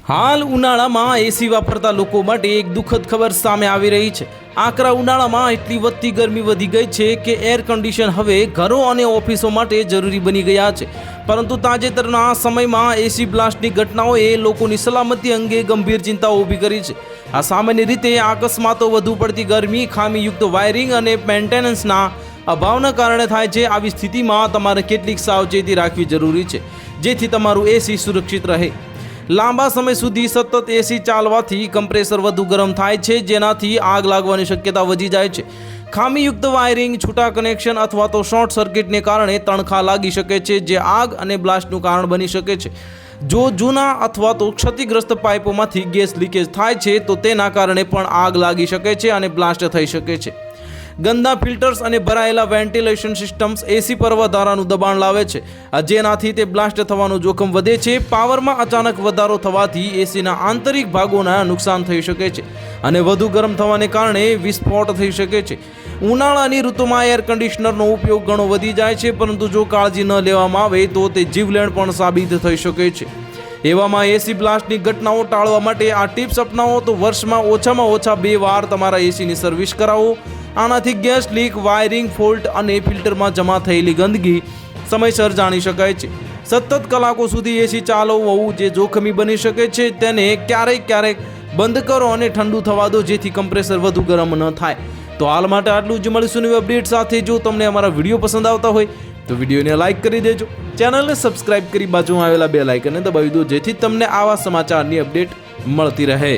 હાલ ઉનાળામાં એસી વાપરતા લોકો માટે એક દુઃખદ ખબર સામે આવી રહી છે। આકરા ઉનાળામાં એટલી વધતી ગરમી વધી ગઈ છે કે એર કન્ડિશન હવે ઘરો અને ઓફિસો માટે જરૂરી બની ગયા છે। પરંતુ તાજેતરના સમયમાં એસી બ્લાસ્ટની ઘટનાઓએ લોકોની સલામતી અંગે ગંભીર ચિંતાઓ ઊભી કરી છે। આ સામાન્ય રીતે અકસ્માતો, વધુ પડતી ગરમી, ખામીયુક્ત વાયરિંગ અને મેન્ટેનન્સના અભાવના કારણે થાય છે। આવી સ્થિતિમાં તમારે કેટલીક સાવચેતી રાખવી જરૂરી છે જેથી તમારું એસી સુરક્ષિત રહે। લાંબા સમય સુધી સતત એસી ચાલવાથી કમ્પ્રેસર વધુ ગરમ થાય છે, જેનાથી આગ લાગવાની શક્યતા વધી જાય છે। ખામીયુક્ત વાયરિંગ, છૂટા કનેક્શન અથવા તો શોર્ટ સર્કિટને કારણે તણખા લાગી શકે છે, જે આગ અને બ્લાસ્ટનું કારણ બની શકે છે। જો જૂના અથવા તો ક્ષતિગ્રસ્ત પાઇપોમાંથી ગેસ લીકેજ થાય છે તો તેના કારણે પણ આગ લાગી શકે છે અને બ્લાસ્ટ થઈ શકે છે। ગંદા ફિલ્ટર્સ અને ભરાયેલા વેન્ટિલેશન સિસ્ટમ્સ એસી પર વધારાનું દબાણ લાવે છે, જેનાથી તે બ્લાસ્ટ થવાનું જોખમ વધે છે। પાવરમાં અચાનક વધારો થવાથી એસીના આંતરિક ભાગોના નુકસાન થઈ શકે છે અને વધુ ગરમ થવાને કારણે વિસ્ફોટ થઈ શકે છે। ઉનાળાની ઋતુમાં એર કન્ડિશનરનો ઉપયોગ ઘણો વધી જાય છે, પરંતુ જો કાળજી ન લેવામાં આવે તો તે જીવલેણ પણ સાબિત થઈ શકે છે। એવામાં એસી બ્લાસ્ટની ઘટનાઓ ટાળવા માટે આ ટિપ્સ અપનાવો તો વર્ષમાં ઓછામાં ઓછા 2 વાર તમારા એસીની સર્વિસ કરાવો। આનાથી ગેસ લીક, વાયરિંગ ફોલ્ટ અને ફિલ્ટરમાં જમા થયેલી ગંદકી સમયસર જાણી શકાય છે। સતત કલાકો સુધી એસી ચાલવું જે જોખમી બની શકે છે, તેને ક્યારેક બંધ કરો અને ઠંડુ થવા દો જેથી કમ્પ્રેસર વધુ ગરમ ન થાય। તો હાલ માટે આટલું જ। મળીશું નવી અપડેટ સાથે। જો તમને અમારા વિડીયો પસંદ આવતા હોય તો વિડીયોને લાઇક કરી દેજો, ચેનલને સબસ્ક્રાઇબ કરી બાજુમાં આવેલા બેલ આઇકનને દબાવી દો જેથી તમને આવા સમાચારની અપડેટ મળતી રહે।